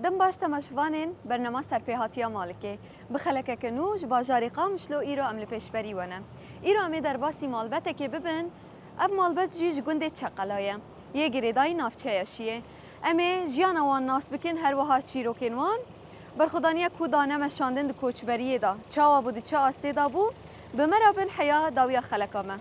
دم باش تماشوانین برنامه سرپیهاتیا مالکه بخلکه که نوش باجاری قامشلو ایرو عمل پیشبری ونه ایرو امی در باسی مالبته که ببین اف مالبت جیج گنده چقلایه یه گریدای نافچهشیه امی جیان وان ناس بکن هر وها چیرو کنوان برخدانیه کو دانه مشاندن ده کوچبریه دا چاوا بودی چا آسته دا بو بمرابن حیا داویا خلکامه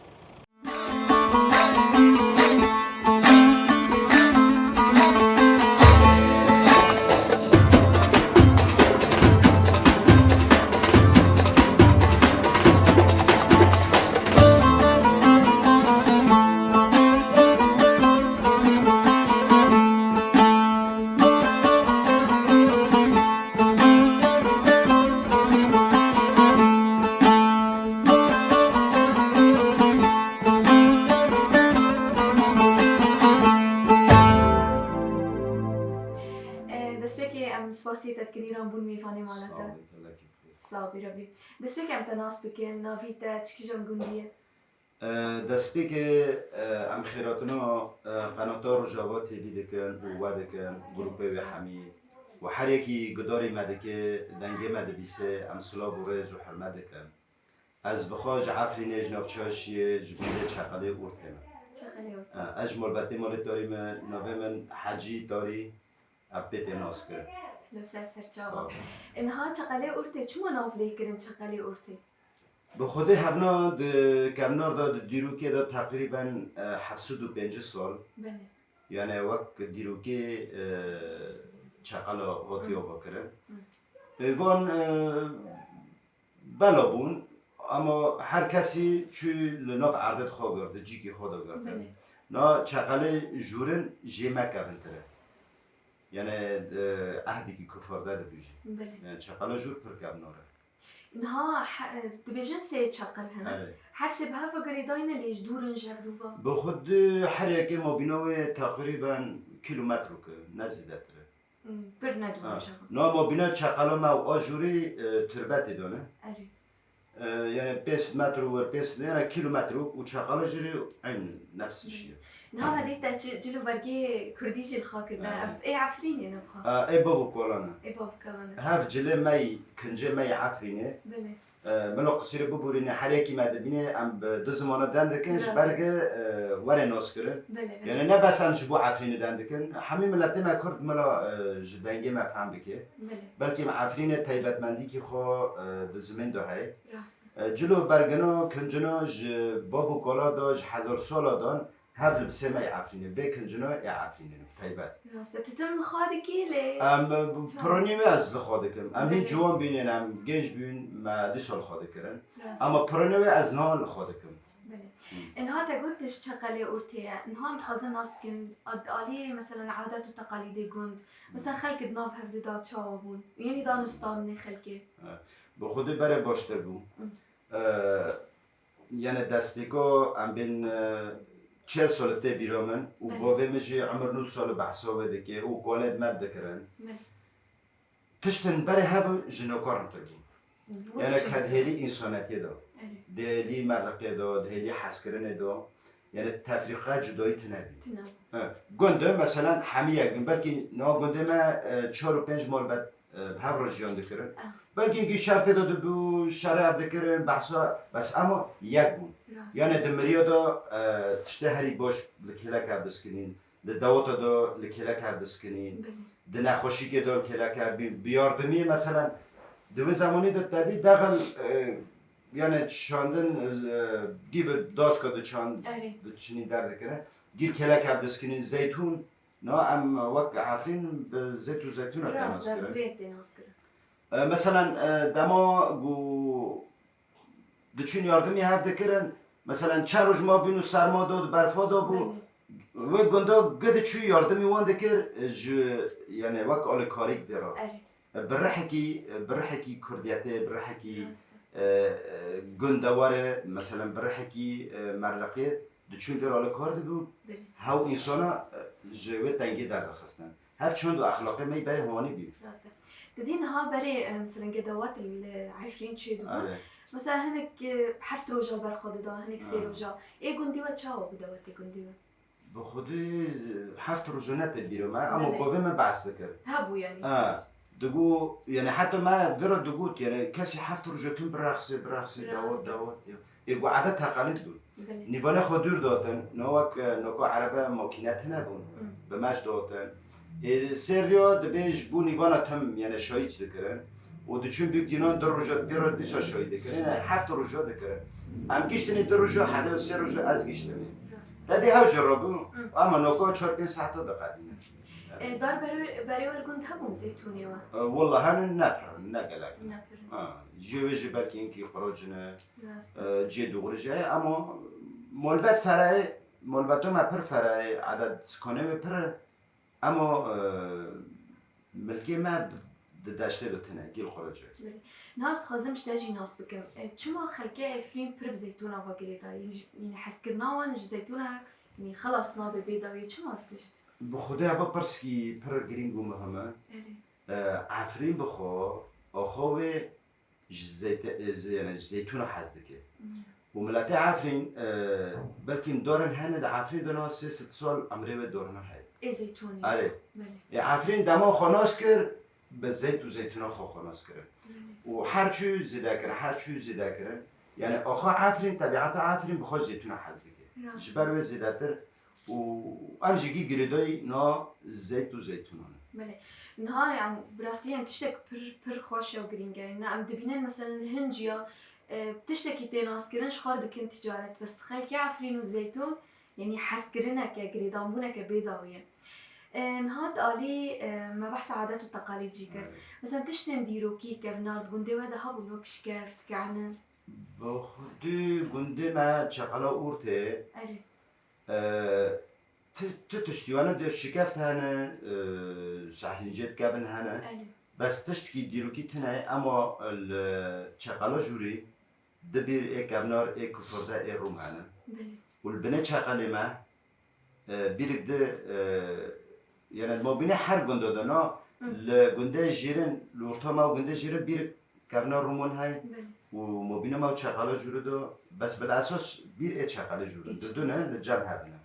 صافي ربي دسبيك ام تناس بكين نافيتا تشكيجون غونديه دسبيك ام خيراتنا قناه رجاوا تي في دكن وادكن جروبي حمي وهر یکی گداری مده که دنگه مده بیسه ام سلاب و رز و حرمت دکن از بخواج عفرین جنافچاشی جبیده چقاله اورتیم اجمال بطی مالت داریم نوه من حجی داری ابت ناس کرد لسه سرچاوا اینها چقاله اورته چما ناف له کرن چقاله اورته به خود هفنا کمنار داد دیروکی داد تقریبا 705 سال بله یعنی وقت دیروکی چقالا هاتیو بکرن وان بلا بون اما هر کسی چی لناف عردت خواه گرده جیکی خدا گرده نا چقاله جورن جیمه کبنتره یعنی عهدی که کفار داده بیجی یعنی چقاله جور پر کبناره اینها دبیجن سه چقل هنه هر سه به هفته گریداینه لیش دورن جف دوفا به خود هر یکی ما بیناوه تقریبا کیلومتر که نزیده تره پر ندونه شکل نه ما بینا چقاله ما آجوری تربت دانه یعنی 20 متر و 20 یعنی کیلومتر و چقاله جوری این نفسشیه نه ما دیت جلو برگه کردیش الخاکر نه ای عفرینه نبخا ای بابو کلانه ای بابو کلانه هف جله می کنجه می عفرینه بله منو قصير ببورين حريكي ما دبيني ام بدزمانه دندكن برگه ور ناس كره يعني نه بس ان جبو عفرين دندكن همي ملت ما كرد ملا جدنگي ما فهم بك بلكي عفرين تايبت مندي كي خو دزمن دو هي جلو برگنو کنجنو ج بابو كولا داج 1000 سال دان هبل بسمه عفرینه بکن جنو عفرینه تایبت راسته تتم خادی کیله پرونیمه از خادکم هین جوان بینن ام گنج بین ما 2 سال خاده کردن اما پرونیمه از نان خادکم بله انها تقولتش چقاله اورتيه انها متخزن ناس كن عاليه مثلا عادات وتقاليد گوند مثلا خلق دناف هفده دا چاوبون يعني دانستان خلقه به خود بره باشتر بو یعنی دستیکو ام بین 40 سالته بیرامن و باوی میشه عمر 9 سال بحثا بده که او کالد مد دکرن تشتن برای هب جنوکارن تربو یعنی کدهلی انسانیتی دا دهلی مرقه دا دهلی حس کردن دا یعنی تفریقه جدایی تنبی گنده مثلا همه یک بلکه نا گنده ما 4 و 5 مال بعد هر را جیان دکرن بلکه اینکه شرط داده بو شرع دکرن بحثا بس اما یک بود یعنی دمریا دا تشته هری باش لکلک هردسکنین دوات دا لکلک هردسکنین نخوشی که دا لکلک بیاردمی مثلا دو زمانی دا دادی دقل یعنی چاندن گیب داست که چاند چنین درد کنه گیر کلک هردسکنین زیتون نه ام وقت عفرین به زیت و زیتون را تماس کرد مثلا دما گو دچین یاردمی هفته کردن مثلا چند روز ما بینو سرما داد برفا داد بو و گنده گده چی یاردمی وان دکر یعنی وقت آل کاریک بیرا برحکی کردیته برحکی گندواره مثلا برحکی مرلقه دچون در آل کار دبو هاو انسانا جوه تنگی درد خستن هف چند و اخلاقی می برای هوانی بیم تدين ها بري مثلا قدوات العفرين شي دبر مثلا هنك بحفت روجا برخود دا هنك سي روجا اي قنديوة تشاو قدوات قنديوة بخودی هفت روزه نتبیره ما اما قوه من بحث دکر هبو يعني دگو یعنی حتی ما برا دگوت یعنی کسی هفت روزه تون برقصه داوت ایگو عادت تقالید بود نیوانه خودور دادن نوکو عربه ماکینت نبون به مش دادن سریا دبیج بو نیوانه تم یعنی شایچ دکرن و دچون بیگ دینان در روزه بیراد بیسا شاید دکرن هفت روزه دکرن ام گیشتنی در روزه حدا سه روزه از گیشتنی تدي هاو جربوا اما نوكو 4 ساعات دقائق دار بري والجند هبون زيتوني والله هن نقلك جي بالكي انكي خرجنا جي دغرجه اما مولبت فرعي مولبتو ما پر فرعي عدد سكانه پر اما ملكي ما داشته دوتنه گيل خرجه ناس خازمش تاجي ناس بكم شما خلكي عفرين پر بزيتونه وقليتا يعني حسكرناوان زيتونه يعني خلاص نابي بيضاوي شما فتشت بخدا هوا برسكي پر گرينگو مهمه عفرين بخو اخوه زيتونه حزدكه وملاتي عفرين بلكن دورن هند عفرين دنا 3 سال عمره دورن هاي اي زيتوني اره عفرين دما خناس كر بالزيت وزيتونه خو خناس كر وهر چی زیده کرن یعنی آخه عفرین طبیعت عفرین بخواد زیتون حز دیگه جبر و زیده تر و امجیگی گریدای نا زیت و زیتونانه بله نها يعني براسلي يعني تشتك پر خوشه و گرینگه نه ام دبینن مثلا الهنجيا بتشتكي تناس كرن شخار دكن تجارت بس تخيل كي عفرين وزيتون يعني حس كرنك كجريدان بونك بيضاويه نهاد آلی ما بحث عادات و تقالید جیکر مثلا تشتن دیرو کی کفنارد گنده و ده ها بلوک شکفت کعنه بخودی گنده ما چقلا اورته تو تشتیوانه در شکفت هنه سحلینجت کبن هنه بس تشتکی دیرو کی تنه اما چقلا جوری دبیر ای کفنار ای کفرده ای روم هنه والبنه چقلی ما بیرک ده يعني ما بين هر گنده دانا لگنده جیرن لورتا ما گنده جیرن بیر کفنا رومون های و ما بين ما چقاله جوره دو بس بالاساس بیر ای چقاله جوره دونه لجمع هبنا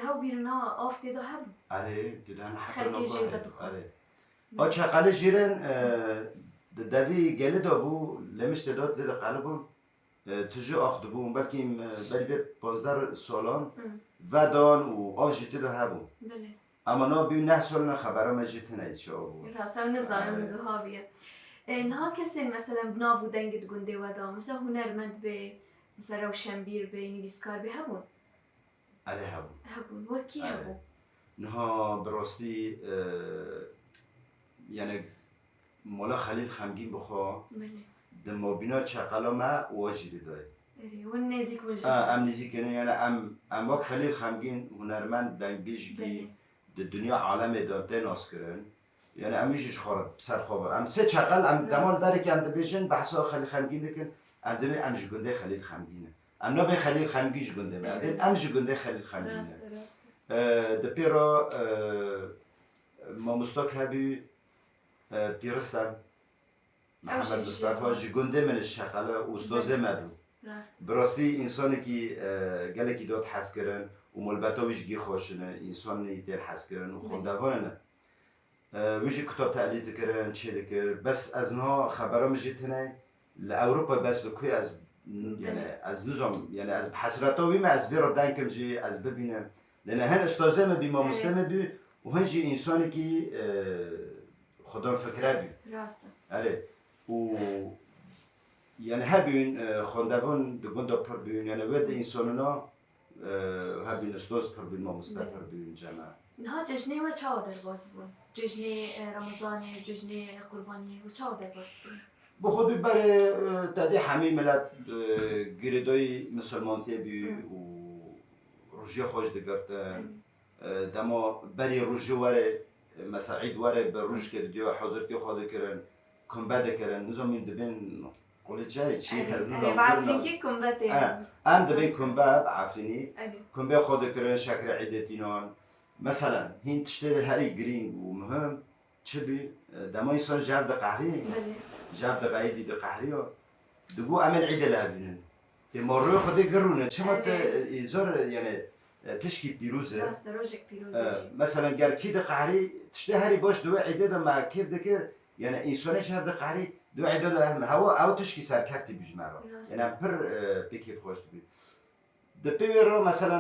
هاو بیرنا آف دیده هب آره دیده هن خلقی جیره دخو آره چقاله جیرن دوی گله دا بو لمش داد دیده قلبون تجو آخد بو بلکه بری به 15 سالان و دان و آف جیده دا هبو بله اما نا بیو نه سال خبره ما جیت نید چه آبو راسته نزدارم زهابیه نها کسی مثلا بناو دنگت گنده و دا مثلا هنرمند به مثلا روشنبیر به نویسکار به هبون آره هبون وکی هبون نها براستی یعنی مولا خلیل خمگین بخوا دم بینا چقلا ما واجری دای ون نزیک وجه ام نزیک یعنی ام وقت خلیل خمگین هنرمند دنگ بیشگی الدنيا عالم داده ناس کرن یعنی امیجش خورد سر خوابه ام سه چقل ام دمال داره که ام دبیجن بحثا خلیل خمگین دکن ام دمی امش گنده خلیل خمگینه ام نبی خلیل خمگیش گنده میاد امش گنده خلیل خمگینه دپیرا ما مستاک هبی پیرستم محمد مصطفى جی گنده منش چقله استازه مدو براستی انسانی که گلکی داد حس کردن و ملبتاویش گی خوشنه انسانی دل حس کردن و خوندوانه ویجی کتاب تعلیت کردن چه دکر بس از نها خبرام جیتنه لأوروپا بس لکوی از یعنی از نظام یعنی از حسرتاوی ما از بیرا دنکم جی از ببینم لأن هن استازه ما بی ما مسلمه بی و هن جی انسانی که خدا فکره بی راسته آره و يعني هبين خندوان دگوندا پر بين يعني ود انساننا هبين استاذ پر بين ما مستفر بين جماعة ها جشنه و چاو در باز بون جشنه رمضان جشنه قربانی و چاو در باز بون بخود برای تدی همه ملت گریدای مسلمانتی بی و روژه خوش دگرتن دما بری روژه وره مثلا عید وره به روژ کرد یا حاضر که خود کردن کنبه دکردن نظامی دبین قول جای چی هز نظام بعفرین کی کنبه ام دبین کنبه بعفرینی کنبه خود کردن شکر عیدتینان مثلا هین تشتری هری گرینگ و مهم چه بی دما انسان جرد قهری جرد قایدی د قهری و دگو امن عید لعبینن مروی خودی گرونه چه مت زور یعنی تشکی پیروزه راست روزک پیروزه مثلا گر کی د قهری تشته هری باش دو عیده د ما کیف دکر یعنی انسان شهر د قهری دو عیده له هوا او تشکی سر کفتی بیجمرا یعنی پر پیکیف خوش بی د پیرو مثلا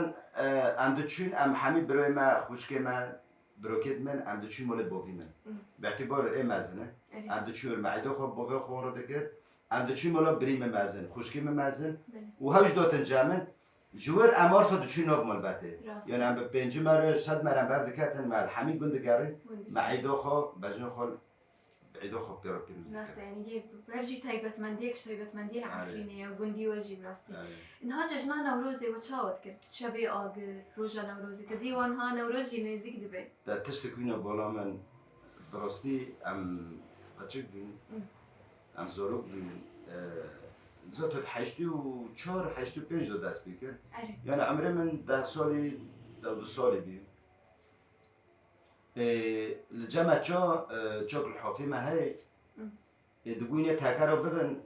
اند چون ام حمی برای ما خوشگه من بروکت من ام چون مال بوفی من به اعتبار ای مزنه ام چون معده خو بوفی خورده دکر ام چون مال بریم مزن خوشگه مزن و هاش دوتن جامن جور امار تا چون نوب مال بته یعنی ام به پنج مره صد مرم بر دکتن مال حمی گندگاری معده خو بجن خو عیدو خو پیروز راسته یعنی دی برجی تایبت مندی عفرینه و گندی وجی راسته اینها جشن نوروزی و چاوت کرد شبیه آگر روزا نوروزی که دیوان ها نوروزی نزدیک دبی در تشت کوینه بالا من براستی ام قچک بین ام زورک بین زوت حشتی و چهار حشتی و پنج دست بیکر یعنی عمره من 10 سالی 12 سالی بیم الجامعة جو الحوفي ما هي دقوينة تاكارو ببن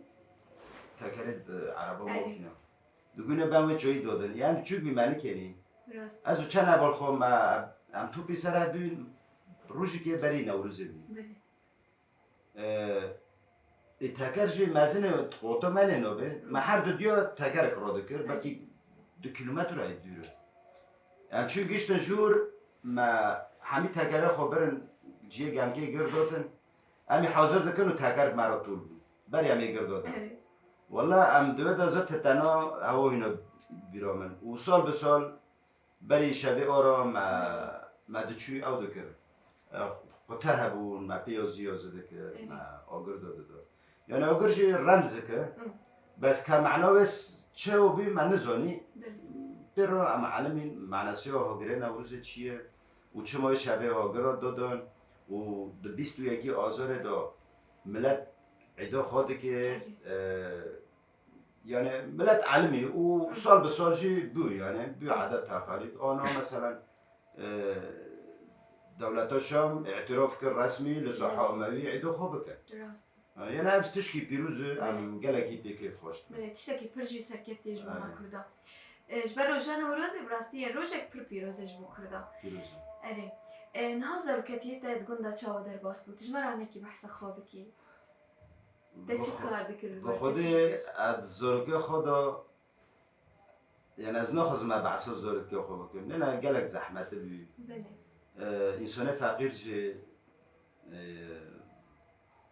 تاكارت عربا موكينا دقوينة بامو جوي دودن يعني چوك بمعنى كيني ازو چند اول خو ما ام تو بسره بین روشی که بری نوروزه بین تاکر جی مزنه قوتا منه نوبه ما هر دو دیا تاکر کراده کرد باقی 2 کیلومتر رای دوره ام چون گشتن جور ما همی تاکره خو برن جیه گمگه گرداتن امی حاضر دکن و تاکر مرا طول بود بری همی گرداتن والله ام دوید ازا تتنا هوا هینا بیرامن و سال به سال بری شبه آرا ما دچوی او دکر قطه هبون ما پیازی آزده که ما آگر داده دار یعنی آگر جی رمزه که بس که معنا بس چه و بی من نزانی برو اما علمی معناسی ها هاگره نوروز چیه و چه ماه شبه آگر دادن و دو 21 آذر دا ملت عیدا خواده که یعنی ملت علمی و سال به سال جی بو یعنی بو عدد تقالید آنها مثلا دولت شام اعتراف کرد رسمی لصحا اموی عیدا خواه بکن یعنی همس تشکی پیروزه هم گلگی پیکیف خوشت بله تشتکی پرجی سرکفتی جبو ما کرده جبر روژه نوروزی براستی روژک پر پیروزه جبو کرده پیروزه اره نها ضرورتیت گنده چاو در باس بود تجمرانه کی بحث خوابه کی ده چی کار دکر با خودی از زورگی خدا یعنی از نخواست ما بحث زورگی خواب کنم نه گلک زحمت بی بله انسان فقیر جه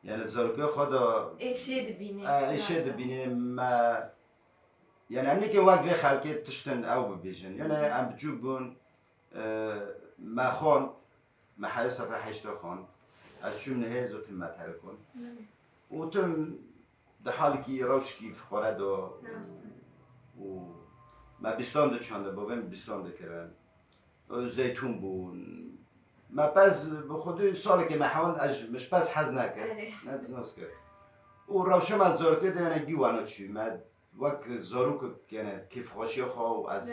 یعنی زورگی خدا ایشه دبینه ایشه دبینه ما یعنی همینی که وقت خلقی تشتن او ببیشن یعنی هم بجوب بون ما خون ما حیث صفحه 8 خون از شو نهی زوتم ما ترکون و تم ده حالی که روش کی فخوره دو و ما بیستان دو چانده بابم بیستان دو کرن زیتون بون ما پس به خودی سالی که ما حوان مش پس حز نکرد نه دزناس کرد و روشم از زارتی ده یعنی گیوانو چی ما وقت زارو که یعنی کیف خوشی خواه از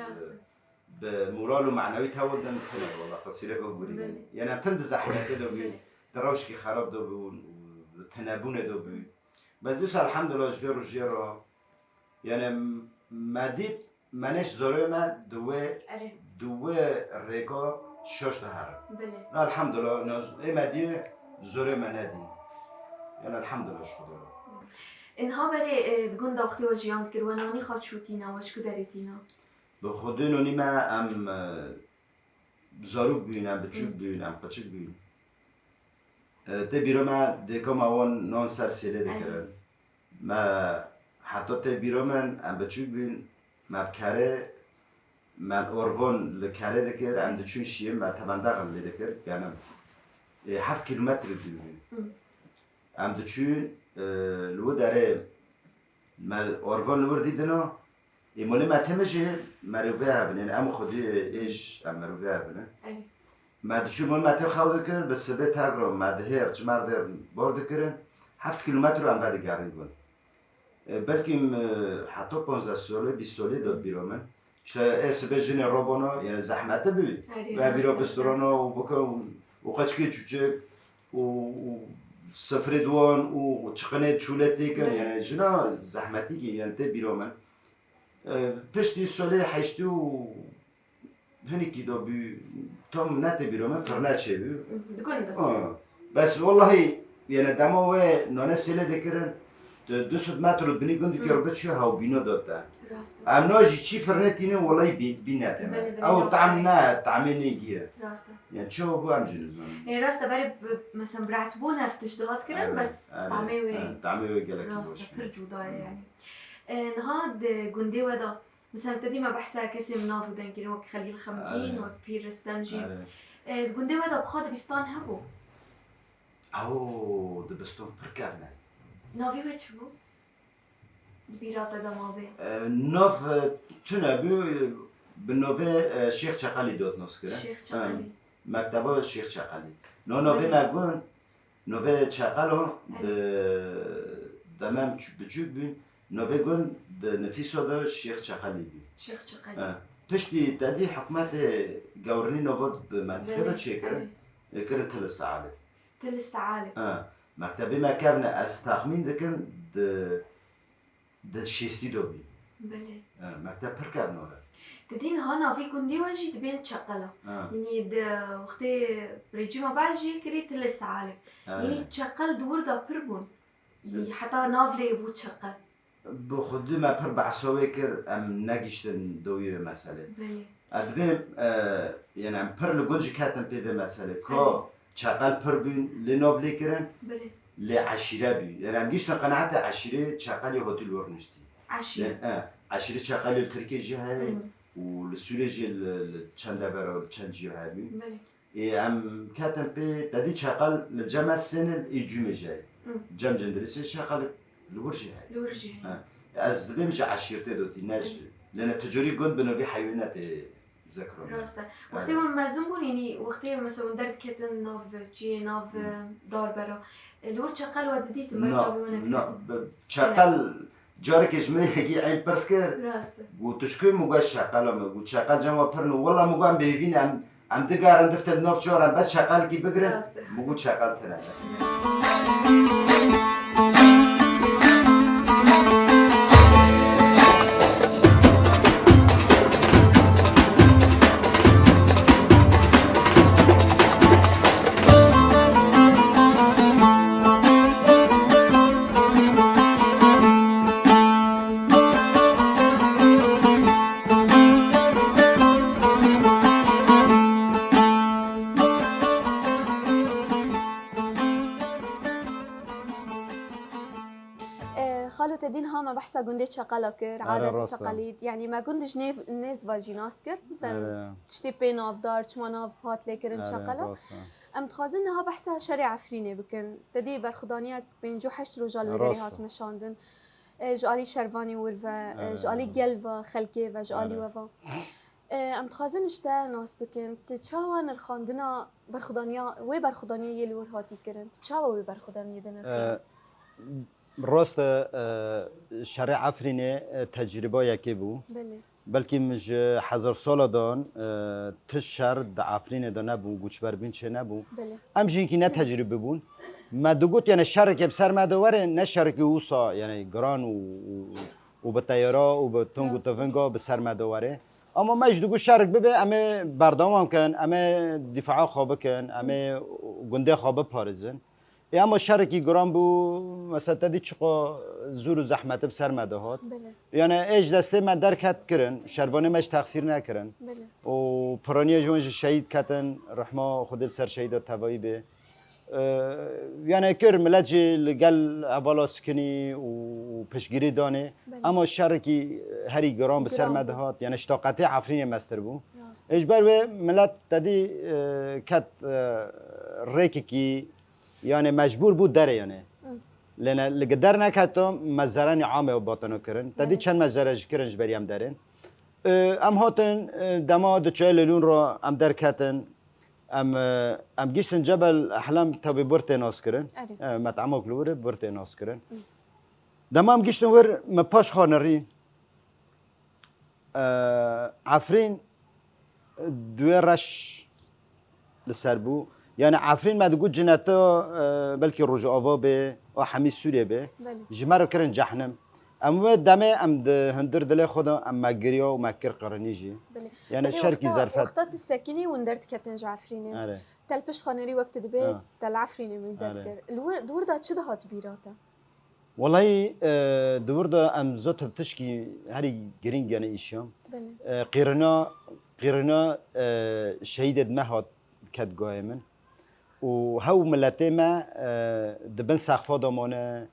به مورال و معنوی تولدن کنه والله قصیره بگوری یعنی فند زحمت دو بید دروش کی خراب دو بون تنبونه دو بید بس دوست الحمدلله جبه رو جیرا یعنی مدید منش زوره من دوه ریگا شش هر نه الحمدلله ای مدید زوره من ندی یعنی الحمدلله شکر اینها بره گنده وقتی و جیان دکر و نانی خواد شوتینا و چکو داریتینا به خود نونی ما ام زاروک بینم بچوک بینم قچک بین ته بیرو ما دکم آوان نان سر سیله دکرن ما حتی ته بیرو من ام بچوک بین ما بکره من اوروان لکره دکر ام دچون شیم ما تبندقم دکر یعنی 7 کیلومتر بیرون ام دچون لو داره ما اوروان لور دیدنو ایمالی متمجی مروفه هبنین ام خودی ایش ام مروفه هبنین مدچو مال متم خود کن به سده تگرام مدهر چمر در بارد کردن 7 کیلومتر رو هم بعد گردن کن بلکیم حتی 15 ساله 20 ساله داد بیرامن işte esbe jine robona yani zahmete bir ve bir restorana و بکن و قچکی چوچک و سفر دوان و چقنه چولتی کن یعنی جنا زحمتی کی یعنی ته بیرامن پشتی ساله هشتی و هنی کی دو بی تام نت بیرامن فرنت شه بی بس والله yani دما و نانه سله دکرن 200 متر بینی گندی که رو بچه ها بینا داده ام ناجی چی فرنتینه والله بینه او طعم نه طعمی نگیه راسته يعني شو هو عم جنزون يعني راسته بري مثلا برعتبونا في تشتغلات كرن بس طعمي قالك راسته برجو ضايع يعني نهاد جندي ودا مثلا تديما بحسها كسم نافو دان كده وك خليل خمجين وك بير استمجي جندي ودا بخاد بيستان هبو او دبستون بركابنا نافي وچ بو دبيراتا دمابي ناف تنبو بالنوفي شيخ شقالي دوت نسكره شيخ شقالي مكتبه شيخ شقالي نوفي نقول نوفي شقالو دمام بچوك بين نوفي قول نفيسو ده شيخ شقالي بي شيخ شقالي پشتی تدی حکومت گورنی نوود منطقه دا چه کرد؟ کرد تلس عالم تلس عالم مکتبی ما کبنه از تخمین دکن ده شیستی دو بی بله مکتب پر کبنه وره تدين هنا في كندي واجي تبين تشقله يعني ده وقتي بريجيما باجي كريت تلس عالم يعني تشقل دور دا بربون يعني حتى نافلي بو تشقل بخودی ما پر بعثوی کر ام نگیشتن دویر مسئله. بله. ادبیم یعنی ام پر لگونج کاتم پی به مسئله. که چقدر پر بین لنابلی کرن. بله. لعشیره بی. یعنی ام گیشتن قناعت عشیره چقدر هتل ورنشتی. عشیره. عشیره چقدر ترکیه جهه و لسوله جل چند برا چند جهه بی. بله. ام کاتم پی تدی چقدر لجمع سن ایجوم جای. جمع جندرسی چقدر لورجها لورجها از دبیم جا عشیرته دوتی نج لأن تجاری گند بنوی حیوانات ذکرون راسته وقتی من مزون بون یعنی وقتی مثلا درد کتن ناف چی ناف دار برا لور چقل ودیت مرجع بمنت نه چقل جاری کش می هی عین پرس کر راسته و تشکی موقع چقل مگو چقل جمع پرنو والله موقع بیوین ام دگارن دفت ناف جارن بس چقل کی بگرن موقع چقل تنه خالو تدين هما بحسها قندي شقلا كر عادات وتقاليد يعني ما قندش ناس فاجيناس كر مثلا تشتي بيناف دار چماناف هات لكرن شقلا ام تخازنها بحسها شرع عفريني بكن تدي برخدانيك بينجو حشت رجال ودري هات مشاندن جالي شرفاني ورفا جالي قلبا خلكي و جالي وفا ام تخازن اشتا ناس بكن تشاوان الخاندنا برخدانيا وي برخدانيا يلور هاتي كرن تشاوا وي برخدانيا دنا راست شرع عفرینه تجربه یکی بود بلکه مج 1000 سال دان تشر د عفرینه دا نبود گوچبر بین چه نبود امجی که نه تجربه بود ما دوگوت یعنی شر که بسر ما دوره نه شر که اوسا یعنی گران و به تیارا و به تنگ و تفنگا بسر ما دوره اما مج دوگو شرک ببه اما بردام کن اما دفاع خوابه کن اما گنده خوابه پارزن اما شرکی گرام بو مثلا تدی چقا زور و زحمت بسر مده هات یعنی ایج دسته من درکت کرن شربانه مش تقصیر نکرن و پرانی جونج شهید کتن رحمه خود سر شهید توایی به یعنی کر ملت لگل اولا سکنی و پشگیری دانه اما شرکی هری گرام بسر مده هات یعنی اشتاقتی عفرین مستر بو اجبر به ملت تدی کت ریکی کی یعنی مجبور بود داره یعنی لأن لقدر نكتم مزرعة عامة وباطنة كرن تدي بله. كان مزرعة كرنج بريام دارين ام هاتن دما دچای لون رو ام در کتن ام گشتن جبل احلام تبي برت ناس کرن أري. مطعم کلوره برت ناس کرن دما ام گشتن ور مپاش خانری عفرین دویرش لسربو يعني عفرين ما تقول جناته بلكي رجع آوا به أو حمي سوريا به بله. جمرة كرن جهنم أما دمه أم هندر دل خدا أم مجريا ومكر قرنيجي بله. يعني بله شركي زرفت وقتات الساكنة وندرت كتن جعفرينه آره تلبش خانري وقت دبي تل عفرينه ميزات آره. كر دور دا شو ده هات بيراته والله دور ده أم زوت بتشكي هري جرين يعني إيشام بله. قرنا شهيد ما هات كات قائمن وهو ملتي ما دبن سقفا دمانه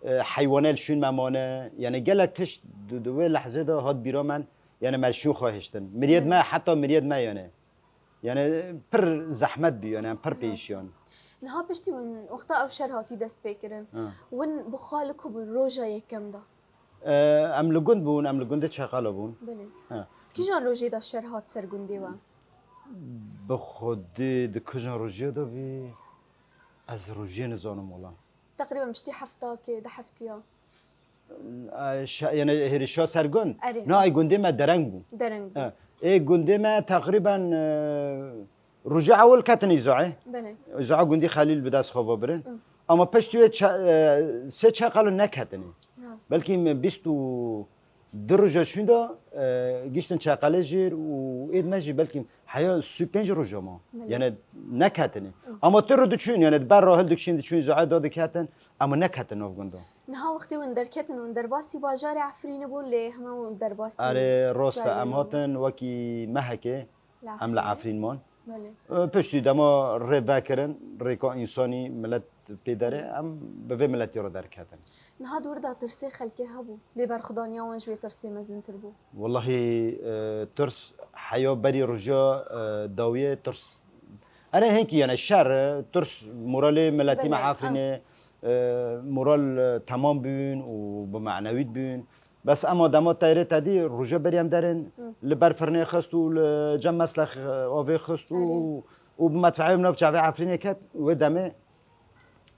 حيوانات شون ممانه يعني قالك تش دو لحظه ده هات بيرا من يعني ملشون خواهشتن مريد ما حتى مريد ما يعني پر زحمت بي يعني پر پیشیان نها بشتي ون وقتا أو شر هاتي دست بيكرن ون بخالكو بالروجا يكم ده ام لگند بون ام لگند چقالا بون بله. كي جان روجي دا شر هات سرگندي وان بخود ده کجان روجی ده بی از روجی نزانم والله تقريبا مشتي حفتا كي ده حفتيا يعني هرشا سرگند أري. نه ای گنده ما درنگ بون درنگ ای گنده ما تقریبا روجی اول کتنی زعه بله. زعه گندی خلیل به دست خوابا برن اما پشتوی سه چقالو نکتنی راست بلکه بیستو درجه شونده گیشتن چقاله جیر و اید مجی بلکه حیا سوپنج روجا ما یعنی نکتنی اما تو رو دچون یعنی بر راهل دکشین دچون زعه داده کتن اما نکتن افغاندا نها وقتی ون درکتن ون درباسی باجار عفرین بون لی همه ون درباسی آره راست امهاتن وکی مهکه هم لعفرین مان بله. پشتی دما ری بکرن ریکا انسانی ملت پیدره هم به ملتی رو در کتن نها دور دا ترسي خلكي هبو لي بر خدانيا وين شوي ترسي مزن تربو والله ترس حياة بري رجاء داوية ترس أنا هيك يعني الشر ترس مورالي ملتي بله. معافرينه مورال تمام بين وبمعنويت بين بس اما دما تايره تدي رجاء بريم دارن لبر فرني خستو لجم مسلخ اوفي خستو وبمدفعي منو بچاوي عفرينه كات ودمه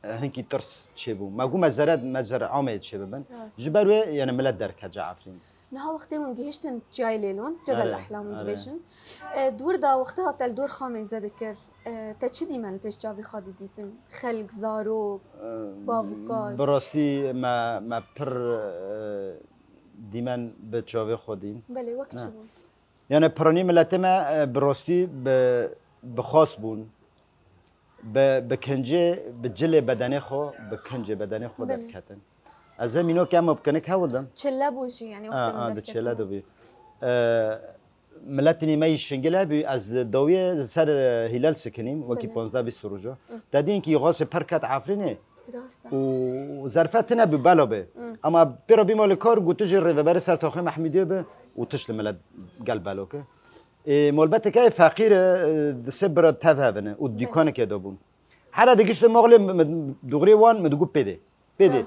هنكي ترس شبو ما قوم مزرد مزرع عامل شبابن جبروا يعني ملت درك هجا عفرين نها وقتي ون جهشتن جاي ليلون جبل آره. الاحلام دبيشن دور دا وقتها تل دور خامل زدكر تشدي من بيش جافي خادي ديتن خلق زارو بافوكال براستي ما پر دیمن به جاوی خودین بله وقت شو يعني پرانی ملت ما براستي بخاص بون بکنجه بجل بدنه خو بکنجه بدنه خو در کتن از زمینو که ما بکنه که ولدم چله بوجی يعني وقتی من در کتن چله دو بی ملتنی می شنگله بی از دویه سر هلال سکنیم وکی 15-20 روزه دادین که غاز پرکت عفرینه راسته و ظرفتنا ببالا به اما برا بیمال کار گوتوجی رو بر سر تاخی محمودی به و تشل ملت قلب بالو که مالبته که فقیر سبرا تفهمه و دیکانه که دابون هر دیگه مغلی دوغری وان مدگو بده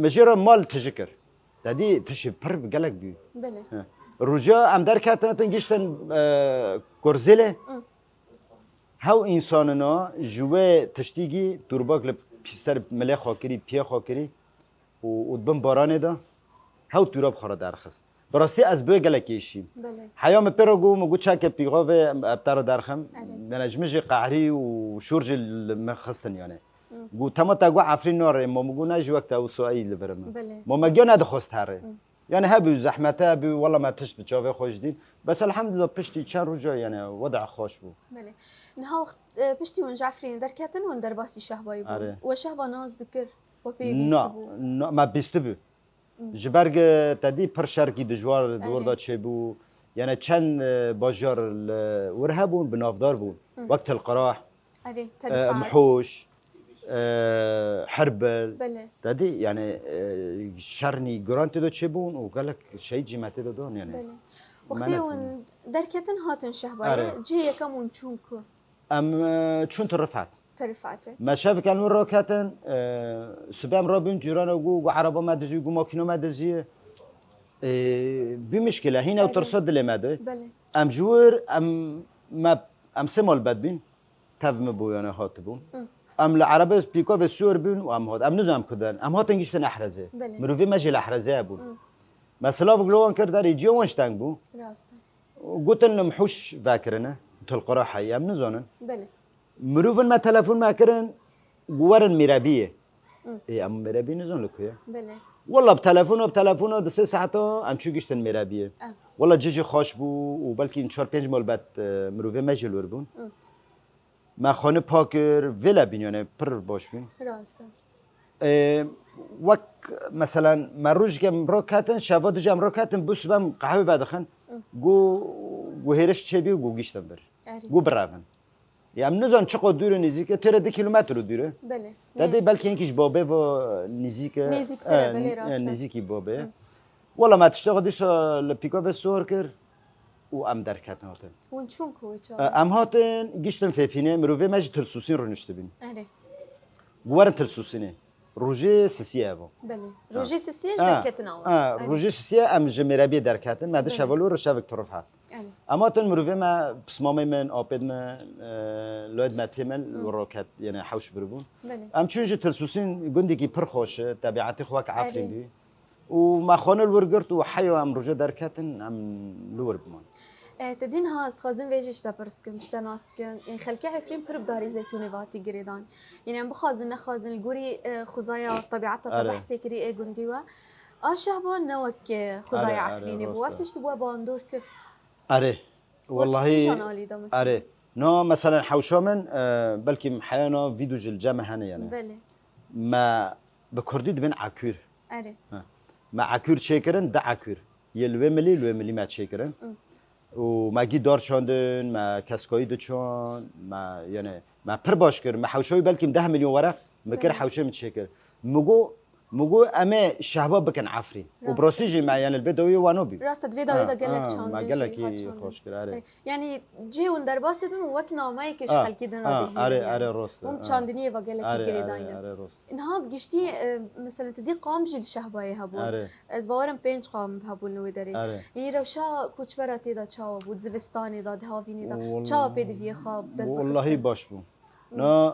مجرا مال تجکر دادی تشی پر بقلق بی بله رجا ام در کاتن تنگشتن کرزله هاو انساننا جوه تشتیگی دورباگ سر مله خاکری پی خاکری و دبن بارانه دا هاو توراب خورا درخست براستی از بوی گلکیشیم بله حیام پیرو گو مگو چاک پیغاوه ابتر درخم منجمج قهری و شورج مخستن یعنی گو تما تا گو عفرین نور ما مگو نجی وقت او سوایی لبرم بله ما مگیو ندخست هره يعني هبي زحمته هبي والله ما تشت بتشوفي خوش دين بس الحمد لله بشتي كان رجع يعني وضع خوش بو بله نها وقت بشتي ون جعفرين در كاتن ون در باسي شهباي بو وشهبا ناز ذكر وبي بيستبو ما بيستبو جبرگ تدي پر شرقي دجوار دور دا چه بو يعني چند باجار ورهبون بنافدار بون وقت القراح محوش حربل بله دادي يعني شرني جرانت دو تشبون وقال لك شيء جمعت دو دون يعني بله وقتی اون در کتن هاتن شهبای جه یکم اون چونکو ام چون ترفعت ترفعته ما شاف كان من راكاتن سبام رابين جيران وجو عربة ما دزي وجو ماكينة ما دزي بمشكلة هنا وترصد اللي ما ده بله ام جور ما ام سمال بد بين تف مبو يعني هاتبو ام العربة بيكو في السور بين وام هات ام نزام كدن ام هاتن جيش تنحرزه بله. مروفي ماجي الأحرزة ابو مثلا بقولون كرد ريجي وانش تانجبو راسته قلت لهم حوش فاكرنا تلقى حي ام نزانن بله مروفن ما تلفون ما كرن جوارن مرابيه اي ام مرابيه نزون لكويا بله والله بتلفونه ده 3 ساعات ام شو گشتن مرابيه والله جيجي خوش بو وبلكي 4 5 مال بعد مروفه ماجل وربون ما خانه پاکر ویلا بین یعنی پر باش بین راسته وک مثلا من روز که امرو کاتن شبا دو جام رو کاتن بس بام قهوه بعد خن گو هرش چه بی گو گیشتم بر گو برافن یا نزان چقدر دوره نزدیکه 13 کیلومتر دوره بله داده بلکه اینکیش بابه و نزدیکه نزدیکتره بله راسته نزدیکی بابه والله ما تشتغل دیس لپیکا به سور کر و ام در کاتن هاتن اون چون کوی چا ام هاتن گیشتم فیفینه مروه ماجی تلسوسین رو نشته بین اره گوارن تلسوسینه روژه سیسیه بو بله روژه سیسیش درکتنا روژه سیسیه ام جمرابی درکتن ما ده شوالو رو شوک طرف هات اما تن مروه ما بسمامي من آبد من لود ما تمل وراكت يعني حوش بربون ام چونج تلسوسين گندی کی پر خوش طبیعت خواک عفرین دی وما خانه الورگرت و حیو ام روژه درکتن ام لور بمان تدين هاست خازن ويجش تبرسكم مش تناسبكم يعني خلكي عفرين برب داري زيتوني واتي جريدان يعني ام بخازن نخازن الجوري خزايا طبيعتها طبح سكري اي جنديوا شهبان نوك خزايا عفريني بو وفتش تبوا باندور كر اره والله اره نو مثلا حوشامن بلكي محيانا فيديو الجامعة هنا يعني بله ما بكردي دبن عكور اره ما عكور شكرن ده عكور يلوي ملي ما شكرن و ماگی دار چاندن ما کسکایی دچان ما یعنی ما پر باش کرد ما حوشوی بلکیم 10 میلیون ورق مکر حوشه میچکر مگو امه شهباب بکن عفرین و براستیجی ما یعنی البدوی وانو بی راست الفيديو ده قالك چاندن ما قالك خوش کرد يعني جي وندر باستن وك نامه كش خلكي دن راده اره راست هم چاندني و قالك كي داينا انها بجشتي مثلا تدي قام جل شهباي هبون از باورم 5 قام هبون نو داري يعني روشا کوچبراتی دا چاو بود زوستانی دا دهاوینی دا چاو پی دی خواب دست والله باش بو نه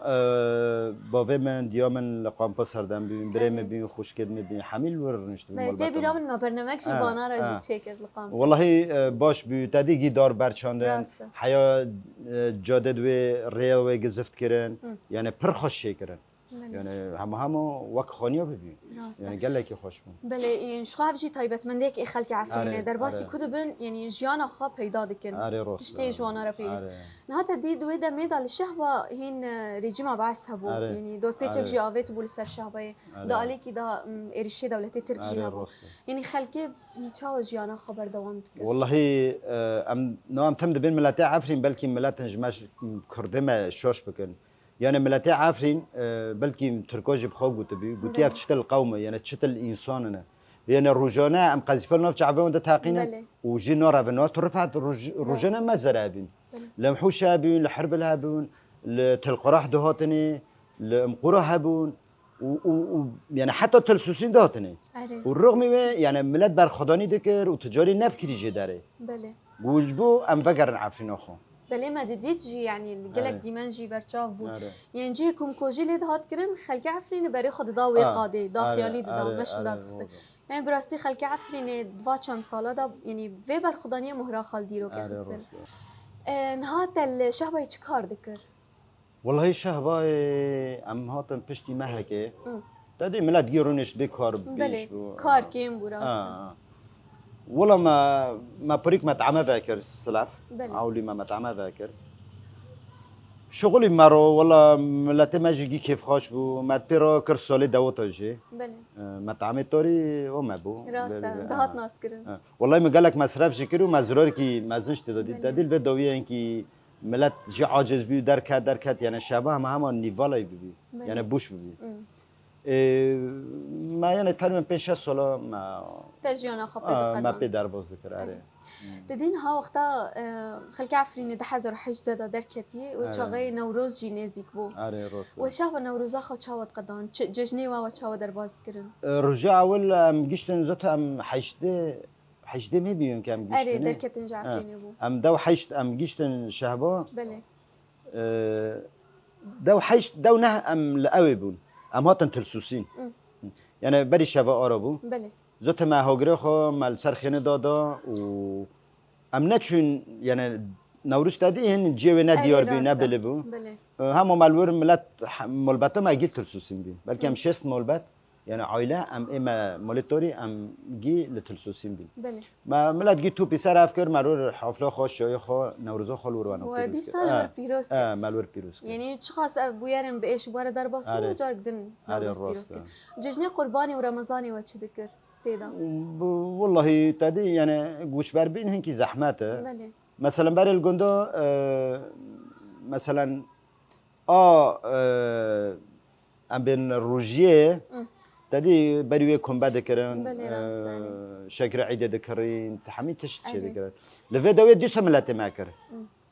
باوی من دیامن لقامپا سردم ببین بریم ببین خوشگل میبین حمیل ورنشت ببین ما بیرامن ما برنامج شبانه را جی چکر لقام والله باش بی تدیگی دار برچاندن حیا جاده دوی ریا و گزفت کردن یعنی پر خوش کردن يعني هم وك خانية ببين يعني قال لك خوش بون بله این شخاف جی تایبت من دیک خلک عفرینه در باسی کدبن یعنی جیانا خواب پیدا دکن تشتی جوانا را پیوست نه تا دی دوی در میدال شهوا هین رژیم باعث هبو یعنی دور پیچک جی آویت بول سر شهوای دالی کی دا ارشی دولتی ترکی هبو یعنی خلک چاو جیانا خبر دوام دکن والله ام تمد بين ملاتي عفرين بلكي ملات نجماش كردمه شوش بكن يعني ملاتي عفرين بلكي تركوج بخو قلت بي قلت يا تشتل القومه يعني تشتل الانسان يعني الرجانا ام قذفوا نوف شعبون ده تاقينا وجي نور افنو ترفعت الرجانا ما زرابين لمحوش هابون لحرب الهابون لتلقراح دهاتني لمقره هابون و يعني حتى تلسوسين دهاتني والرغم يعني ملات برخداني دكر وتجاري نفكري جي داري بله وجبو ام فقر عفرين اخو بله ما دیدید جی یعنی گلک دیمن جی برچاف بود یعنی جی کم کوجی لید هات کرن خلک عفرین برای خود دا وقاده داخیانی دا مش دار تست یعنی براستی خلک عفرین دوا چند ساله دا یعنی و بر خدانی مهرا خالدی رو که خستن نهات الشهبه چه کار دکر والله شهبه ام هاتن پشتی مهکه دادی ملت گیرونش بکار بله کار کیم براستی والله ما بريك ما تعمى ذاكر السلاف عولي ما تعمى ذاكر شغلي مرو والله ملاتي ما جيجي كيف خوش بو ما تبيرو كر سولي داوتا جي بله ما تعمى توري وما بو راستا دهات ناس كرن والله ما قالك مصرف جكرو ما زرار كي ما زنش تدادي الفيديويه انكي ملات جي عاجز بي دركات يعني شبه ما هم نيفالاي بي يعني بوش بي ما یعنی تقریبا 5 سال ما تجينا خبيت ما قدام پی درباز ذکر آره تدين ها وقتا خلك عفرين دحزر حيج دادا دركتي وشاغي نوروز جي نزيك بو آره راست وشاو نوروزا خو چاوت قدان ججني و چاو درباز كرن رجع اول ام گشتن زت ام حشده میبینیم که ام گشتن اري دركتن جعفرين بو ام دو حشت ام گشتن شهبا بله دو حشت دو نه ام لقوي بون ام هاتن تلسوسين يعني بري شبا آرابو بله زت ما هاجره خو مال سرخينه دادا و ام نچون يعني نوروز دادي هن جيو نديار بي نبله بو بله هم مالور ملت ملبته ما جيل تلسوسين بي بلكي ام شست ملبت يعني عائله ام اما مولتوري ام جي لتلسوسين بي بله ما ملت جي تو بيسر افكر مرور حفله خو شوي خو نوروز خو لوروانا ودي سال ور بيروس مالور بيروس يعني شخص بويرن بايش بوار درباس بو جارك دن نوروز بيروس ججني قرباني ورمضاني وش ذكر تيدا والله تادي يعني قوش بربين هنكي زحمته بله مثلا بري الجندو مثلا ام بين روجيه تادي بريوي كومبا دكرن شكر عيد دكرين تحمي تشتي دكرن لفيداوي ديسا ملاتي ماكر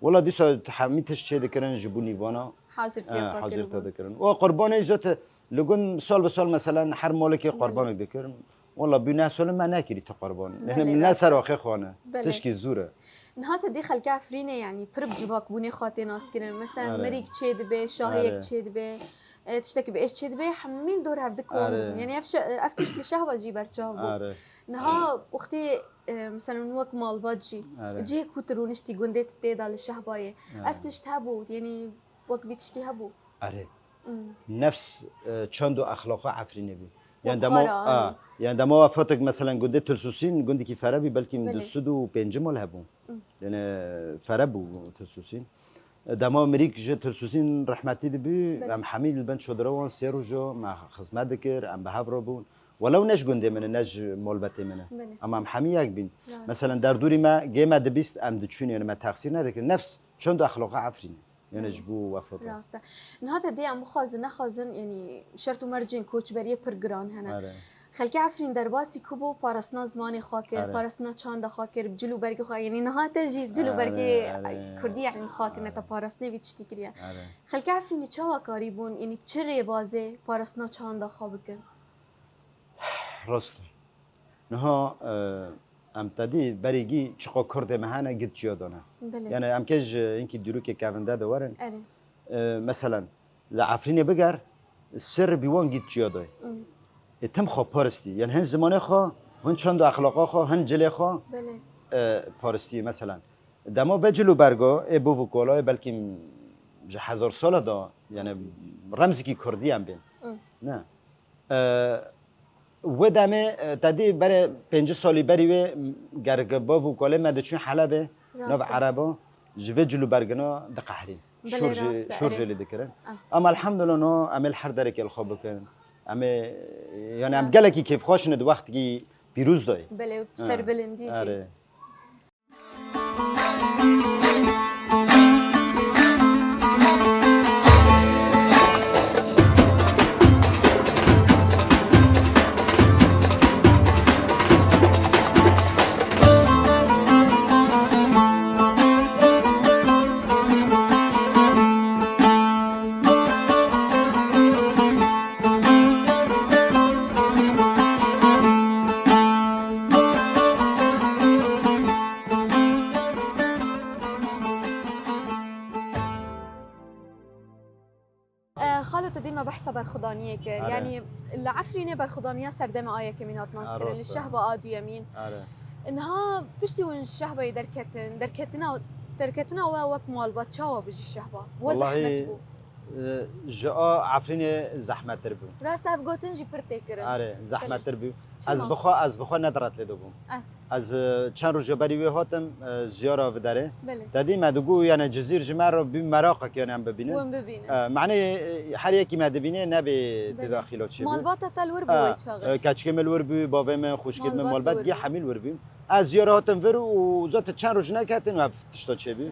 والله ديسا تحمي تشتي دكرن جبوني فانا حاضر دكرن وقرباني زت لقون سال بسال مثلا حر مالكي قربانك دكرن والله بنا سال ما ناكري تقربان لان الناس واخي خانه تشكي زوره نهات دي خلك عفرينه يعني برب جواك بوني خاطي ناس كرن مثلا مريك تشيد به شاهيك تشيد به تشتكي بايش تشيد به حميل دور هفدكم يعني افتش لشهوه جي برتشاهبو نها وقتي مثلا وقت مال باجي جي كوترونشتي قندت تيدا للشهبايه افتش تهبو يعني وقت بتشتهبو اره نفس چندو اخلاق عفرینه بی يعني دما يعني دما فاتك مثلا قد تلسوسين قد كي فربي بلكي من السدو بينجم ولا هبون لان فربو تلسوسين دما مريك جت تلسوسين رحمتي دبي ام حميد البنت شدروان سيرو جو مع خصمات ذكر ام بهافربون ولو نش قندي من النج مولبتي منه اما ام حميك بين مثلا در دوري ما جيما دبيست ام دتشون يعني ما تقصير ندك نفس چند اخلاق عفرين يعني جبو وفاط راسته نهات دي ام خازن نخازن يعني شرط مرجين كوتش بريه برجران هنا خلكي عفرين درباسي كوبو بارسنا زماني خاكر بارسنا چاند خاكر بجلو برگي خا يعني نهات جي جلو برگي كردي يعني خاكر نتا بارسنا ويتشتي كريا خلكي عفرين چاوا قريبون يعني بچري بازه بارسنا چاند خابكن راست نها ام تدی بريگي چقا کرد مهانه گید جيادانه يعني ام كج انكي دروك كافنده دورن مثلا لعفرين بقر السر بيوان گید جيادای تم خو پارستی يعني هن زمانه خو هن چند اخلاقا خو هن جله خو پارستی مثلا دما بجلو برگا ابو وکولای بلکه 1000 سال دا يعني رمزی کی کردی هم بین نه و دمه تدی برای 5 سالی بری و گرگ با وکاله مدچون حلبه نو عربا جوه جلو برگنا دقهرین شورج اللي ذكرن اما الحمد لله نو عمل حر درك الخوب كان اما يعني ام قالك كيف خوش ند وقت كي بيروز داي بله بسر بلنديجي بحثها برخضانية كر يعني العفرينة برخضانية سردمة آية كمينات ناصر الشهبة آدو يمين إنها بشتي وين الشهبة دركتنا ووك مالبات شاوا بجي الشهبة وزحمت بو جاء عفرينة زحمة تربو راست أفقوتن جي برتكرن زحمة تربو از بخوا ندرت لدوبم از چند روز بری هاتم زیاره و داره دادی مدگو یعنی جزیر جمع رو بی مراقه که هم ببینه معنی هر یکی مدبینه نبی داخلات چه مالبات تلور بوی چاقه کچک ملور بی بابا من خوشگل من مالبات گی حمیل ور بیم از زیاره هاتم ور و زات چند روز نکردن و تشتا چه بی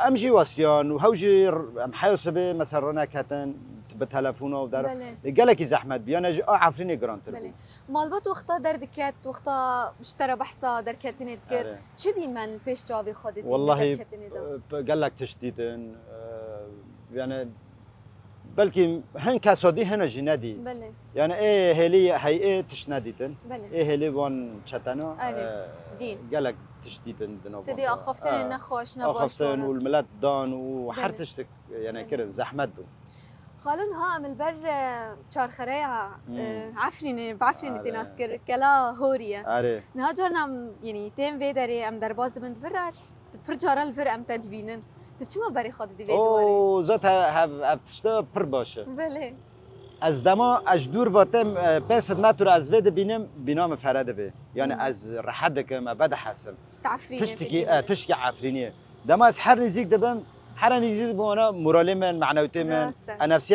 امجی واسیان و هوجی ام حیاسبه مثلا نکردن به تلفن و در بله. گلکی زحمت بیان اج عفرین گرانتر بله بود مالبات وقتا در دکت وقتا اشترى بحثا در کتنید کرد آره. چه دی من پیش جاوی خودتی والله در کتنید دا گلک تشدیدن یعنی بلکه هن کسادی هن جندی بله یعنی هلی هیئه تش ندیدن بله هلی وان چتنا آره. دین. گلک تشدیدن دنو تدی آخفتن نخوش نباش آخفتن والملت دان و هر بله. تشتك يعني بله. كده زحمت بود خالون ها عمل بر چارخره عفرینه بعفرینه آره. تناس کر کلا هوریه آره نها جارنا يعني تیم وی داری ام در باز دبند فرات پر جارا الفر ام تدوینن تو چما بری خود دی وی دواری او زات هفتشتا پر باشه بله از دما اج دور واتم 500 متر از وید بینم بینام فرده به یعنی از رحد که ما بده حسن تعفرینه تشکی عفرینیه دما از هر نزیک دبم هر نزیک بونا مورالی من معنویتی من راسته. نفسی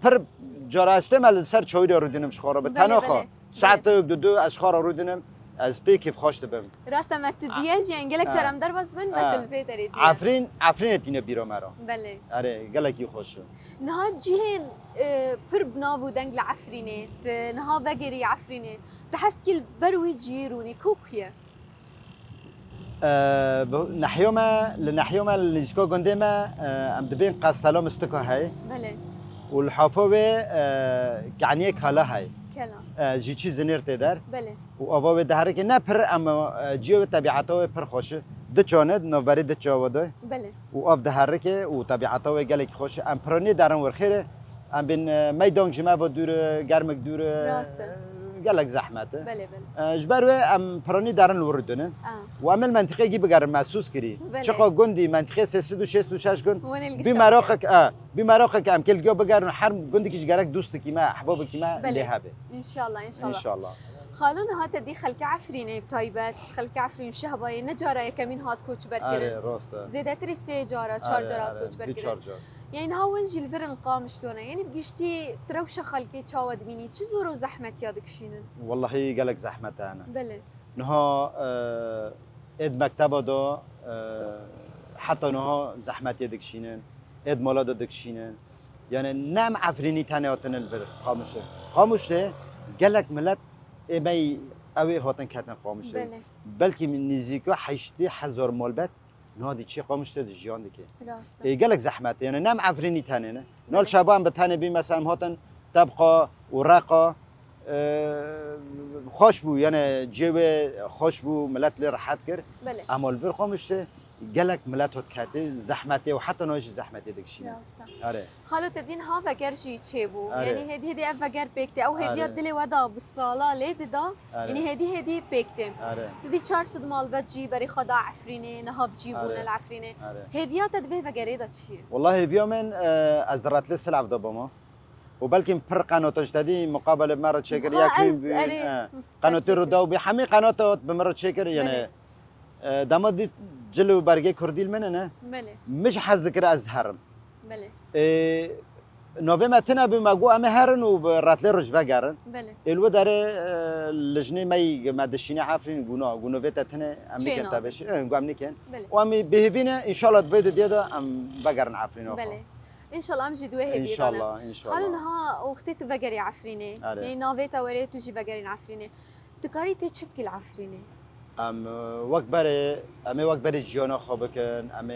پر جاراسته مال سر چویری رو دینم شخوره به بله، تناخا بله. ساعت دو از خارا رو دینم از پی کیف خوش دبم راسته متدیه جی انگلک جارم در باز دبند متل وی داری دیه عفرین تینه بیرو مرا بله آره گلکی خوشه نها جهن پر بناو دنگ لعفرینه نها وگری عفرینه تحس كل بروي جيروني كوكيه نحيوما لنحيوما اللي قندما ام دبين قاستلام استكو هاي بله والحافوه كعنيه كالا هاي كلا جيتشي زنير تدار بله واواوه دهره که نه پر اما جیو طبیعتاوه پر خوشه دو چاند نوبری دو چاوده بله و آف دهره که و طبیعتاوه گلک خوشه ام پرانی درن ورخیره ام بین میدان جمعه و دور گرمک دور راسته گلک زحمته بله بله جبروه ام پرانی درن وردنن و عمل منطقه گی بگر محسوس کری بله. چقا گندی منطقه 366 گند وين القشاق بی مراقق ام کل گیو بگرن هر گندی کیش گرک دوست کی ما احباب کی ما بله. لهابه ان شاء الله ان شاء ان الله شاء الله خالون هات دي خلك عفرينه بتايبات خلك عفرين شهباي نجارة كمين هات كوتش آره بركرن راسته زيادة سه جارة چهار جارات كوتش بركرن يعني هاون جيل فرن قام شلونه يعني بقشتي تروش خلكي تشاود بيني چه زور و زحمت يادك شينن والله قالك زحمت انا بله نها اد مكتبه دو حتى نها زحمت يدك شينن اد مالا دك شينن يعني نم عفريني تنهاتن الفر خاموشه قالك ملت ايمي اوي هاتن كاتن خاموشه بله بلكي من نزيكو 8000 مالبت نادي چی قامشته جیان دیگه راسته قالك زحمت يعني نم عفريني تنه نال شباب بتنه بي مثلا هاتن تبقى ورقه خوش بو یعنی جیب خوش بو ملت لی راحت کرد بله اما الفر قامشته گلک ملت هات کته زحمتی و حتی ناش زحمتی دکشی راسته آره خالو تدين ها فكر شي تشيبو آره. يعني هدي افكر بيكتي او هدي آره. دلي ودا بالصاله ليد دا آره. يعني هدي بيكتي آره تدي 400 مال بتجي بري خدا عفرينه نها بجيبون آره. العفرينه آره هدي تدبي فكر دا تشي والله في يوم از درات لسه لعب ضبما وبلكي فرق قناتش تدي مقابله بمره شكر ياكل قناتي رو داو بحمي قناتات بمره شكر يعني دامد جلو برگه کردیل منه نه بله مش حز ذكر از هرم بله نوفي متنا بمجو ام هرن وبراتلي رجفا جارن بله الو داره لجنه مي مدشيني عارفين جونو فيتا تنا امي كنت باش جو امني كان بله وامي بهفينا ان شاء الله تبيد ديدا ام بقرن عارفين بله ان شاء الله امجي دوه ان شاء الله ان شاء خلونا الله ها وقتي تفكري عفرينه يعني نوفيتا وريت تجي فكرين عفرينه تكاري تشبكي العفرينه ام وقت بري جيانا خوابكن ام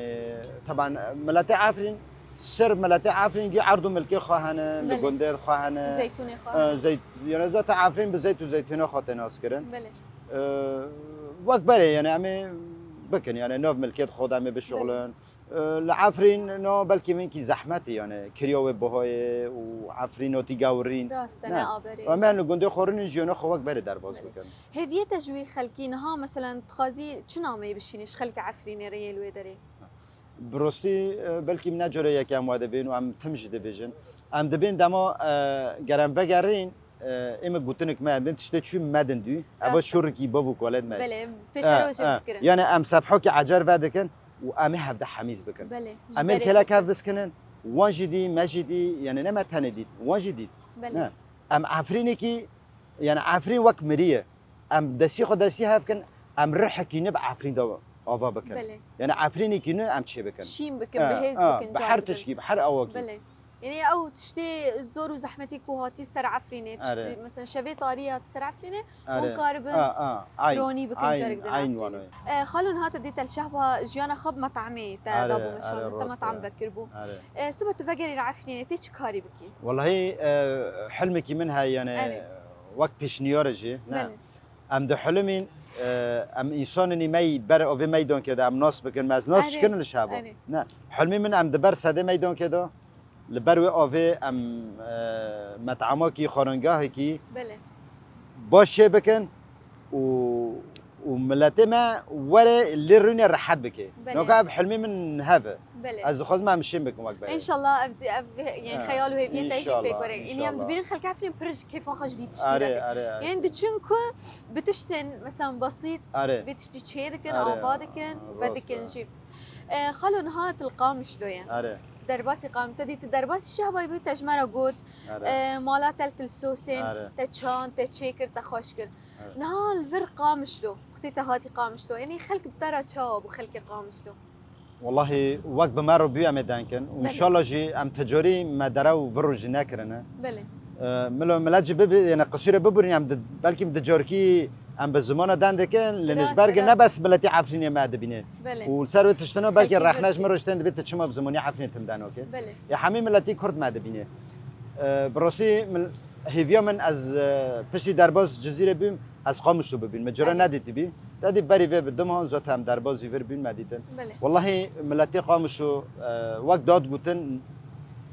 طبعا ملاتي عفرين سر ملاتي عفرين جي عرضو ملكي خواهنه لگنده خواهنه زيتوني خواهنه زيت يعني ذات عفرين بزيت وزيتونه خاطر ناس كرن بله وقت بري يعني امي بكن يعني نوف ملكيت خود امي بالشغلن العفرين نو بلكي منكي زحمتي يعني كريو بهاي وعفرين وتيجاورين راستنا آبري ومن لگنده خورن جيانا خو وقت بري درباز بكن هذه تجوي خلكينها مثلا تخازي چنامي بشينش خلك عفرينه ريال ويدري براستی بلکه من نجاره یکی هم واده بین و هم تمجده بیشن هم دبین دما گرم بگرین اما گوتنک من بین تشته چی مدن دوی اول شورکی بابو کالد مد بله پیشرو چه فکر یعنی ام صفحه که عجر وده کن و ام هفته حمیز بکن بله ام کلا کف بسکنن واجدی مجدی یعنی نه متندید واجدید بله ام عفرینی کی یعنی عفرین وقت مریه ام دستی خود دستی هف کن ام رحکی نب عفرین دوا آوا بکن بله يعني عفريني كنا أم شيء بكن شيم بكن بهز بكن بحر تشكي بحر أواكي بله يعني او تشتي زور وزحمتك وهاتي سر عفرينه تشتي مثلا شبي طاريه سر عفرينه ومقاربن روني بكن جرك دنا خلون هات ديت الشهوه جيانا خب مطعمي دابو مشان انت مطعم بكربو سبت تفكري العفرينه تيش كاري بكي والله حلمك منها يعني وقت بيشنيورجي ام ده حلمين ام انسانني مي بر او في ميدان كده ام ناس بكن ماز ناس كن الشعب نه حلمي من ام دبر سده ميدان كده لبروي اوفي ام مطعماكي خارنگاهكي بله باشه بكن وملاتي ما ورا اللي روني راحت بك نوقع حلمي من هذا از خود ما مشين بكم وقت ان شاء الله يعني خياله هي بين تيجي بك ورا يعني ام دبين خلك عفرين برج كيف اخش في تشتري يعني دتشنكو بتشتن مثلا بسيط بتشتي تشيدكن افادكن ودكن جيب خلون هات القام شلويا درباسي قام تدي تدرباسي شهباي بي تجمرة قوت مالا تلتل سوسين تشان تشيكر تخوشكر نهال الفر قامشلو اختي تهاتي قامشلو يعني خلك بترى تشاوب وخلك قامشلو والله وقت بمرو بيو امدانكن وان شاء الله جي ام تجاري ما درو فرو جناكرنا بله ملو ملاجي ببي يعني قصيره ببرني ام بلكي مدجاركي ام بالزمانه دندكن لنجبرج نبس بلتي عفرين ما دبينه والسر تشتنو بلكي رخناش مروشتن بيت تشما بزماني عفرين تمدان اوكي يا حميم التي كرد ما دبينه بروسي هيفيا من از پشتی درباز جزیره بیم از قامش رو ببین مجرا ندیدی بی دادی بری و بدم ها زات هم دربازی ور بین مدیدن والله ملتی قامش رو وقت داد بودن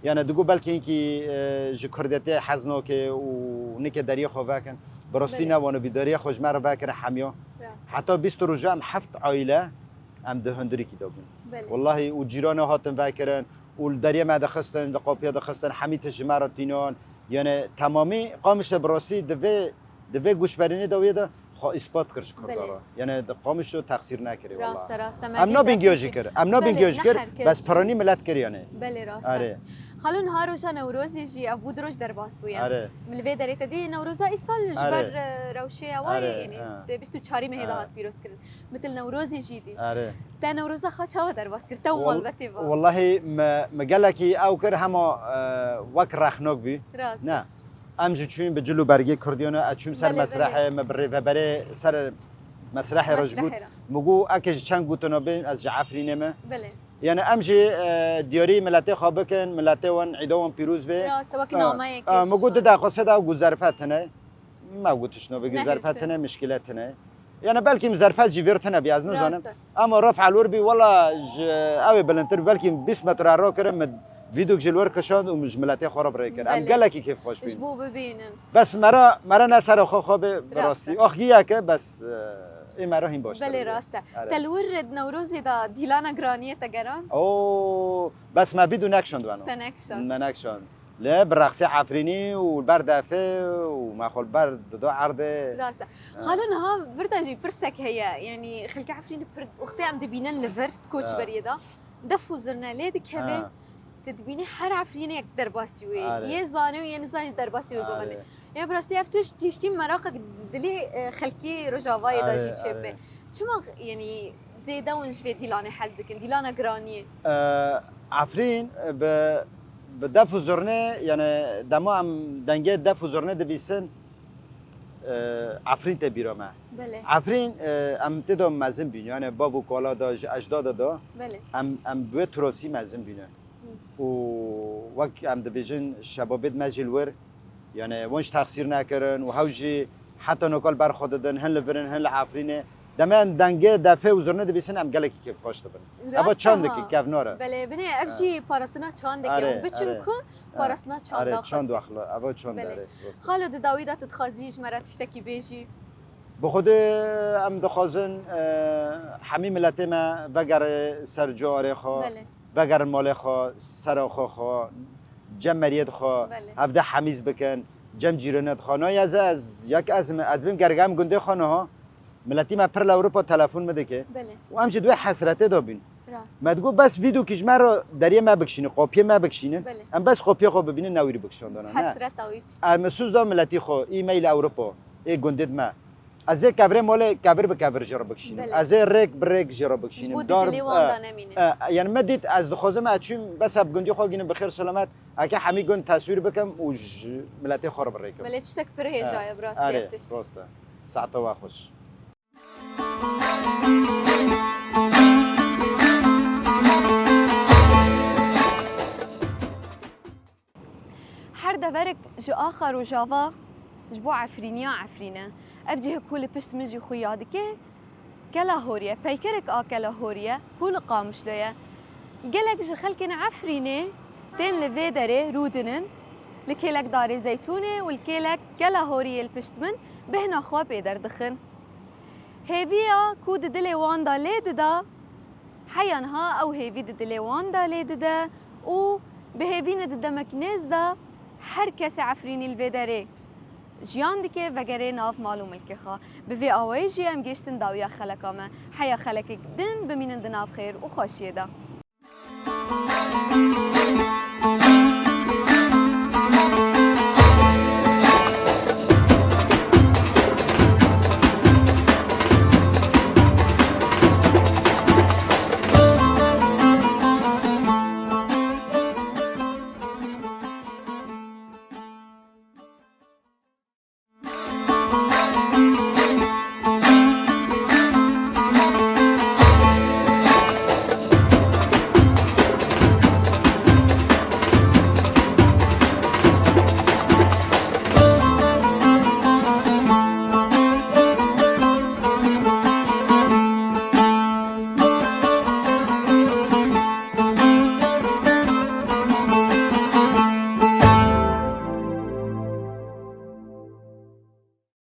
یعنی دگو بلکه اینکه جکردیت حزنا که و نیک دریا خواه کن براستی نوانو بیداری خوش مر وکر حمیا حتی 20 روزه هم 7 عائله هم دهندری کی دابون والله و جیران هاتن وکرن و دریا ما دخستن لقاپیا دخستن حمیت جمراتینان يعني تمامي قامش براستی دوی گوش برینه دویده خو اثبات کرد کردارا یعنی قامش رو تقصیر نکردی والله راست ام نابینگیوژی کرد ام نابینگیوژی کرد بس پرانی ملت کرد یعنی بله راست خلون هاروش نوروزی جی ابو دروش در باس بویا ملوی دريت دي نوروزا ايصال جبر روشيه واي يعني 24 مهدا هات بيروس كرن مثل نوروزي جيدي تا نوروزا خاطشا در باس كرت مالبتي والله ما قالكي او كر هما وك رخنوك بي نه امجي چون به جلو برگه کردیانا اچوم سر مسرح مبره و بره سر مسرح رجبوت مگو اكج چند گوتنا بين از جعفرینه ما بله يعني امشي دياري ملاتي خابكن ملاتي وان عيدوان بيروز بي راست وكي نامه موجود دا قصدا وزرفات هنا ما قلتش نو بقي زرفات هنا مشكلات هنا يعني بلكي مزرفات جيفيرت هنا بياز نزانم اما رفع الوربي والله اوي بلنتر بلكي 20 متر رو كرم فيديو جلور كشان ومجملاتي خراب ريكر ام قالكي كيف خوش بين اشبو ببينن بس مرا نسر خو خوب براستي اخياك بس اي مرا هين باش بله راسته تلورد نوروزي دا ديلانا جرانيه تگران اوه بس ما بدون اكشن دوانو تنكشن من اكشن لا برقصي عفريني والبردافه وما خول برد دو عرضه راسته خلونا ها بردا جي فرسك هي يعني خلك عفريني اختي ام دبينن لفرت كوتش بريدا دفو زرنا ليدك هبه تدبيني حر عفريني يك درباسي وي يزاني وينزاني درباسي وي قومني يا براستي افتش تشتي مراقك دلي خلكي رجاواي داجي تشبه چما يعني زيدا ونش في ديلانه حزدكن ديلانه جرانيه عفرين بدفو زرنه يعني دما ام دنگه دفو زرنه دبيسن عفرين تبيرا ما بله عفرين ام تدو مزن بين يعني بابو كالا دا اجداد دا بله ام بو تروسي مزن بينه و وقت ام دبيجن شبابت مجلور يعني وانش تقصير نكرن وهوجي حتى نقول برخود دادن هن لفرن هن لعفرينه دمان دنگه دفعه وزرنه دبیسن ام گلکی کیف خوش دبن ابا چند کی کیف نوره بله بنی افجی پاراستنا چند کی بچن کو پاراستنا چند داخل چند اخلا ابا چند داره خالد داوود تتخازیش مرات تشتکی بیجی بخود ام دخازن حمی ملت ما بگر سرجاره خو بگر مال خو سر خو جمعیت خو افده حمیز بکن جمع جیرانت خانه از یک از ادبیم گرگم گنده خانه ها ملتی ما پر اروپا تلفن مده که و همچه دوی حسرته دابین ما تقول بس فيديو كيش مرة دريه ما بكشينه قابيه ما بكشينه ام بس قابيه خو ببينه نويري بكشان دانا حسرته ويتش المسوس دا ملتي خو ايميل اوروبا اي گندد ما از کبر مال کبر به کبر جرا بکشینم بله. از ریک به ریک جرا بکشینم جبود دلی وان نمینه یعنی من دید از دخوازم اچیم بس اب گندی خو گینم بخیر سلامت اگه همین گند تصویر بکم و ملت خور بریکم ولی تشتک پرهیجای براستی آره افتشت راسته ساعت و خوش هر دورك جو آخر و جاوا جبو عفرينيا عفرينة أفجه كل بشت مجي خيادك كلا هورية بيكرك كلا هورية كل قامش ليا قالك جو خلكن عفرينة تين لفيدري رودنن لكيلك داري زيتونة والكيلك كلا هورية البشت من بهنا خوا بيدر دخن هيفيا كود دلي واندا ليددا حيانها أو هيفي دلي واندا ليددا و بهيفينا ددمك نزدا هر کس عفرینی الویداره جیان دیگه وگره ناف معلوم الکخا به وی آوای جی ام گشتن داویا خلقامه حیا خلق دن بمینن دناف خیر و خوشیه دا